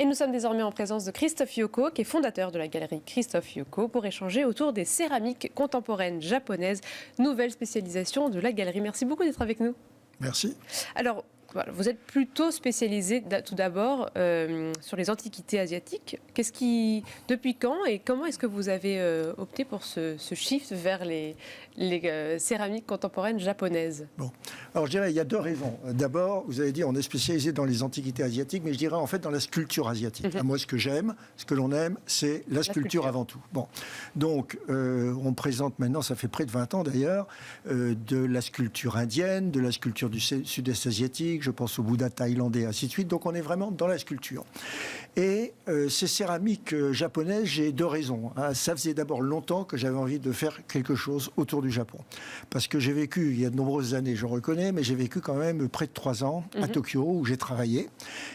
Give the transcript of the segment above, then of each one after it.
Et nous sommes désormais en présence de Christophe Yoko, qui est fondateur de la galerie Christophe Yoko, pour échanger autour des céramiques contemporaines japonaises, nouvelle spécialisation de la galerie. Merci beaucoup d'être avec nous. Merci. Alors, voilà, vous êtes plutôt spécialisé tout d'abord sur les antiquités asiatiques. Depuis quand et comment est-ce que vous avez opté pour ce shift vers les céramiques contemporaines japonaises? Bon, alors je dirais il y a deux raisons. D'abord, vous avez dit on est spécialisé dans les antiquités asiatiques, mais je dirais en fait dans la sculpture asiatique. Moi, ce que j'aime, ce que l'on aime, c'est la sculpture avant tout. Bon, donc on présente maintenant, ça fait près de 20 ans d'ailleurs, de la sculpture indienne, de la sculpture du sud-est asiatique. Je pense au Bouddha thaïlandais, ainsi de suite. Donc on est vraiment dans la sculpture. Et ces céramiques japonaises, j'ai deux raisons. Ça faisait d'abord longtemps que j'avais envie de faire quelque chose autour du Japon. Parce que j'ai vécu, il y a de nombreuses années, je reconnais, mais j'ai vécu quand même près de 3 ans à Tokyo, où j'ai travaillé.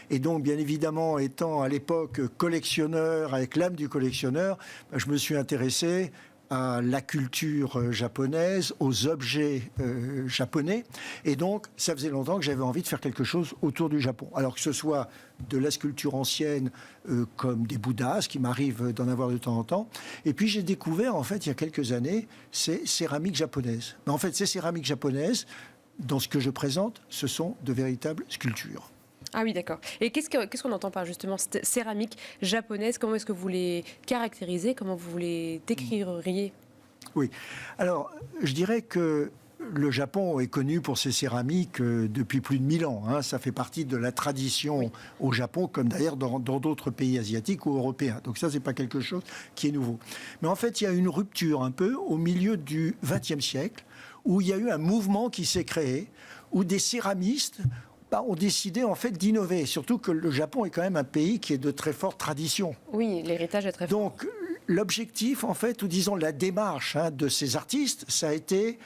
Et donc, bien évidemment, étant à l'époque collectionneur, avec l'âme du collectionneur, je me suis intéressé à la culture japonaise, aux objets japonais. Et donc, ça faisait longtemps que j'avais envie de faire quelque chose autour du Japon. Alors que ce soit de la sculpture ancienne, comme des Bouddhas, ce qui m'arrive d'en avoir de temps en temps. Et puis, j'ai découvert, en fait, il y a quelques années, ces céramiques japonaises. Mais en fait, ces céramiques japonaises, dans ce que je présente, ce sont de véritables sculptures. Ah oui, d'accord. Et qu'est-ce qu'on entend par justement cette céramique japonaise? Comment est-ce que vous les caractérisez? Comment vous les décririez? Oui. Alors, je dirais que le Japon est connu pour ses céramiques depuis plus de 1000 ans. Ça fait partie de la tradition au Japon, comme d'ailleurs dans d'autres pays asiatiques ou européens. Donc ça, c'est pas quelque chose qui est nouveau. Mais en fait, il y a une rupture un peu au milieu du XXe siècle, où il y a eu un mouvement qui s'est créé, où des céramistes ont décidé en fait d'innover, surtout que le Japon est quand même un pays qui est de très forte tradition. Oui, l'héritage est très fort. Donc l'objectif en fait, ou disons la démarche de ces artistes, ça a été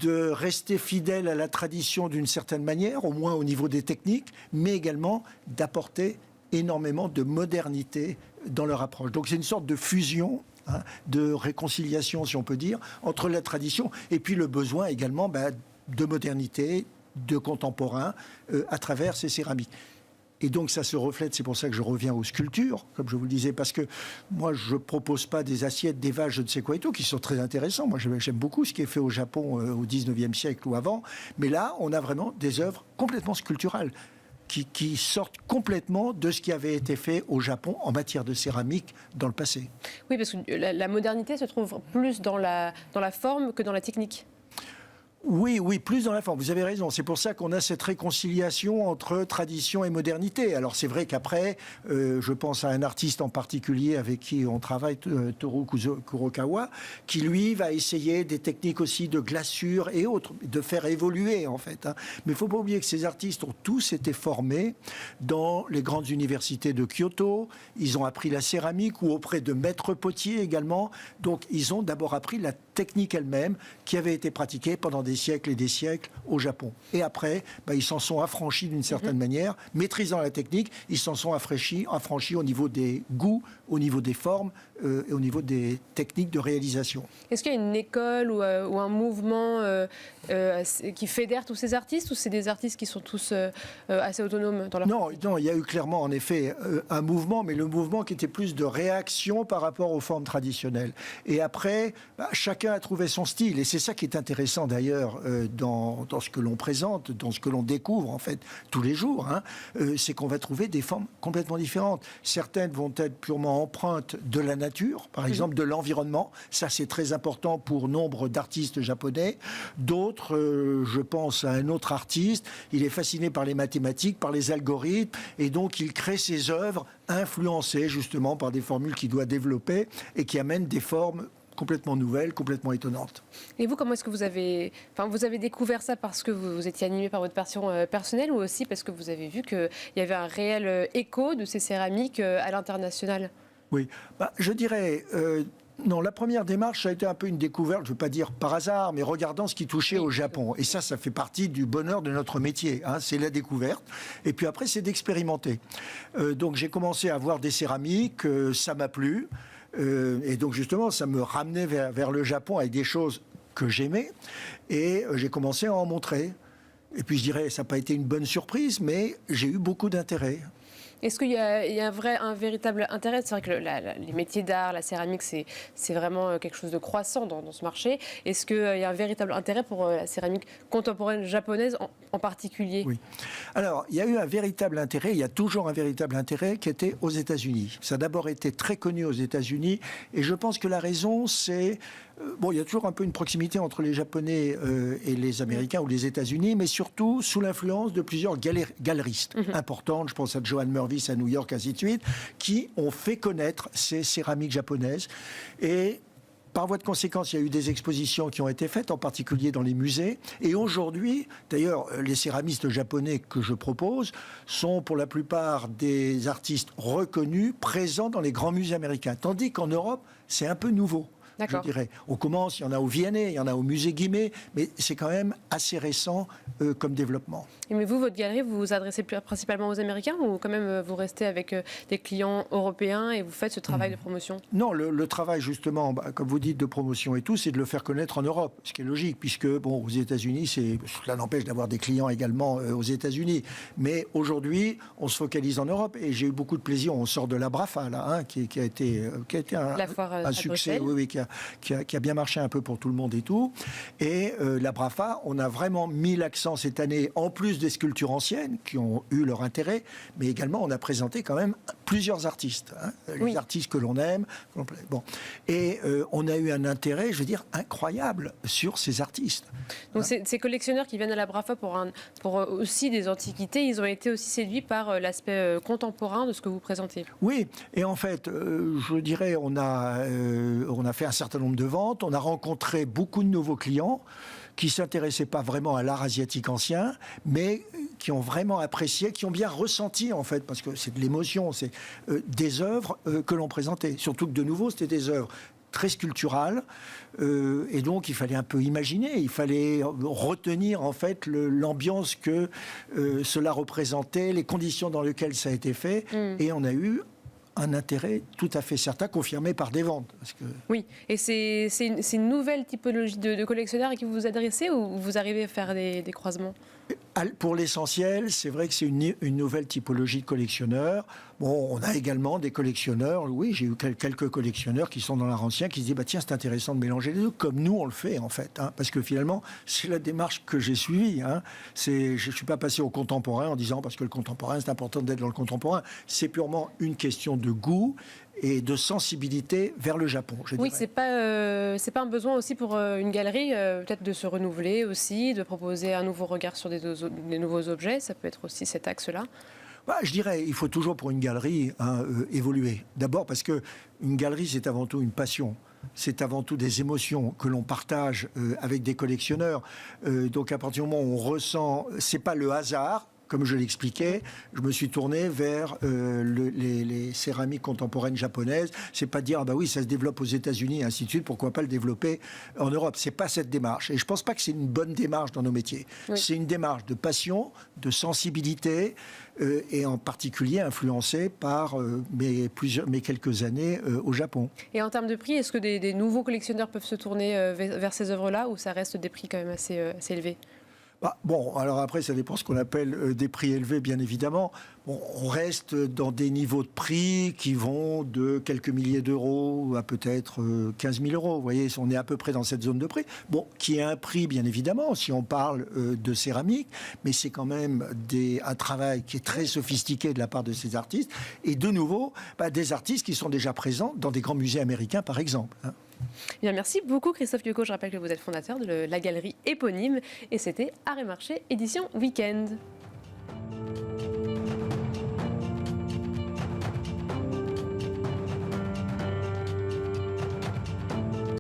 de rester fidèle à la tradition d'une certaine manière, au moins au niveau des techniques, mais également d'apporter énormément de modernité dans leur approche. Donc c'est une sorte de fusion, de réconciliation, si on peut dire, entre la tradition et puis le besoin également de modernité, de contemporains à travers ces céramiques. Et donc ça se reflète, c'est pour ça que je reviens aux sculptures, comme je vous le disais, parce que moi je propose pas des assiettes, des vases, je ne sais quoi et tout, qui sont très intéressants. Moi j'aime beaucoup ce qui est fait au Japon au 19e siècle ou avant, mais là on a vraiment des œuvres complètement sculpturales qui sortent complètement de ce qui avait été fait au Japon en matière de céramique dans le passé. Oui, parce que la modernité se trouve plus dans la forme que dans la technique. Oui, plus dans la forme. Vous avez raison. C'est pour ça qu'on a cette réconciliation entre tradition et modernité. Alors c'est vrai qu'après, je pense à un artiste en particulier avec qui on travaille, Toru Kurokawa, qui lui va essayer des techniques aussi de glaçure et autres, de faire évoluer en fait. Mais il ne faut pas oublier que ces artistes ont tous été formés dans les grandes universités de Kyoto. Ils ont appris la céramique ou auprès de maîtres potiers également. Donc ils ont d'abord appris la technique elle-même qui avait été pratiquée pendant des siècles et des siècles au Japon. Et après, ils s'en sont affranchis d'une certaine manière, maîtrisant la technique, ils s'en sont affranchis au niveau des goûts, au niveau des formes et au niveau des techniques de réalisation. Est-ce qu'il y a une école ou un mouvement qui fédère tous ces artistes, ou c'est des artistes qui sont tous assez autonomes dans leur pratique? Non, il y a eu clairement en effet un mouvement, mais le mouvement qui était plus de réaction par rapport aux formes traditionnelles. Et après, chacun a trouvé son style, et c'est ça qui est intéressant d'ailleurs dans ce que l'on présente, dans ce que l'on découvre en fait tous les jours, c'est qu'on va trouver des formes complètement différentes. Certaines vont être purement empreintes de la nature, par exemple de l'environnement, ça c'est très important pour nombre d'artistes japonais. D'autres, je pense à un autre artiste, il est fasciné par les mathématiques, par les algorithmes, et donc il crée ses œuvres influencées justement par des formules qu'il doit développer et qui amènent des formes complètement nouvelle, complètement étonnante. Et vous, comment est-ce que vous avez découvert ça parce que vous étiez animé par votre passion personnelle, ou aussi parce que vous avez vu qu'il y avait un réel écho de ces céramiques à l'international? Oui, je dirais... non, la première démarche, ça a été un peu une découverte, je ne veux pas dire par hasard, mais regardant ce qui touchait au Japon. Et ça fait partie du bonheur de notre métier, c'est la découverte. Et puis après, c'est d'expérimenter. Donc j'ai commencé à voir des céramiques, ça m'a plu. Et donc justement, ça me ramenait vers le Japon avec des choses que j'aimais. Et j'ai commencé à en montrer. Et puis je dirais, ça n'a pas été une bonne surprise, mais j'ai eu beaucoup d'intérêt. Est-ce qu'il y a, un véritable intérêt? C'est vrai que les métiers d'art, la céramique, c'est vraiment quelque chose de croissant dans ce marché. Est-ce qu'il y a un véritable intérêt pour la céramique contemporaine japonaise en particulier? Oui. Alors, il y a eu un véritable intérêt, il y a toujours un véritable intérêt qui était aux États-Unis. Ça a d'abord été très connu aux États-Unis, et je pense que la raison, c'est... Bon, il y a toujours un peu une proximité entre les Japonais et les Américains ou les États-Unis, mais surtout sous l'influence de plusieurs galeristes importantes. Je pense à Joan Mervis à New York, ainsi de suite, qui ont fait connaître ces céramiques japonaises. Et par voie de conséquence, il y a eu des expositions qui ont été faites, en particulier dans les musées. Et aujourd'hui, d'ailleurs, les céramistes japonais que je propose sont pour la plupart des artistes reconnus, présents dans les grands musées américains. Tandis qu'en Europe, c'est un peu nouveau. Je dirais. On commence, il y en a au Vianney, il y en a au musée Guimet, mais c'est quand même assez récent comme développement. Mais vous, votre galerie, vous vous adressez principalement aux Américains ou quand même vous restez avec des clients europééens et vous faites ce travail de promotion? Non, le travail justement, comme vous dites, de promotion et tout, c'est de le faire connaître en Europe, ce qui est logique, puisque bon, aux États-Unis, cela n'empêche d'avoir des clients également aux États-Unis. Mais aujourd'hui, on se focalise en Europe et j'ai eu beaucoup de plaisir. On sort de la BRAFA, là, hein, qui a été un succès, oui, qui a bien marché un peu pour tout le monde et tout. Et la BRAFA, on a vraiment mis l'accent cette année, en plus des sculptures anciennes qui ont eu leur intérêt, mais également on a présenté quand même plusieurs artistes, hein, les artistes que l'on aime. Bon. Et on a eu un intérêt, je veux dire, incroyable sur ces artistes. Donc ces collectionneurs qui viennent à la BRAFA pour aussi des antiquités, ils ont été aussi séduits par l'aspect contemporain de ce que vous présentez. Oui, et en fait, je dirais, on a fait un certain nombre de ventes, on a rencontré beaucoup de nouveaux clients qui ne s'intéressaient pas vraiment à l'art asiatique ancien, mais qui ont vraiment apprécié, qui ont bien ressenti, en fait, parce que c'est de l'émotion, c'est des œuvres que l'on présentait. Surtout que, de nouveau, c'était des œuvres très sculpturales, et donc il fallait un peu imaginer, il fallait retenir, en fait, l'ambiance que cela représentait, les conditions dans lesquelles ça a été fait, et on a eu un intérêt tout à fait certain, confirmé par des ventes. Parce que... Oui, et c'est une nouvelle typologie de collectionneurs à qui vous vous adressez ou vous arrivez à faire des croisements? Pour l'essentiel, c'est vrai que c'est une nouvelle typologie de collectionneurs. Bon, on a également des collectionneurs, oui, j'ai eu quelques collectionneurs qui sont dans l'art ancien, qui se disent, bah, tiens, c'est intéressant de mélanger les deux, comme nous on le fait en fait, hein, parce que finalement, c'est la démarche que j'ai suivie. Hein. Je ne suis pas passé au contemporain en disant, parce que le contemporain, c'est important d'être dans le contemporain. C'est purement une question de goût et de sensibilité vers le Japon. Oui, c'est pas un besoin aussi pour une galerie, peut-être de se renouveler aussi, de proposer un nouveau regard sur des nouveaux objets. Ça peut être aussi cet axe-là. Bah, je dirais, il faut toujours pour une galerie évoluer. D'abord parce que une galerie, c'est avant tout une passion. C'est avant tout des émotions que l'on partage avec des collectionneurs. Donc à partir du moment où on ressent, c'est pas le hasard. Comme je l'expliquais, je me suis tourné vers les céramiques contemporaines japonaises. C'est pas dire, ah bah oui, ça se développe aux États-Unis et ainsi de suite, pourquoi pas le développer en Europe. C'est pas cette démarche. Et je pense pas que c'est une bonne démarche dans nos métiers. Oui. C'est une démarche de passion, de sensibilité, et en particulier influencée par mes quelques années au Japon. Et en termes de prix, est-ce que des nouveaux collectionneurs peuvent se tourner vers ces œuvres-là, ou ça reste des prix quand même assez élevés? Bah, bon, alors après, ça dépend ce qu'on appelle des prix élevés, bien évidemment. Bon, on reste dans des niveaux de prix qui vont de quelques milliers d'euros à peut-être 15 000 euros. Vous voyez, on est à peu près dans cette zone de prix. Bon, qui est un prix, bien évidemment, si on parle de céramique, mais c'est quand même un travail qui est très sophistiqué de la part de ces artistes. Et de nouveau, des artistes qui sont déjà présents dans des grands musées américains, par exemple. Hein. Bien, merci beaucoup Christophe Yoko. Je rappelle que vous êtes fondateur de la galerie éponyme et c'était Art et Marché édition Week-end.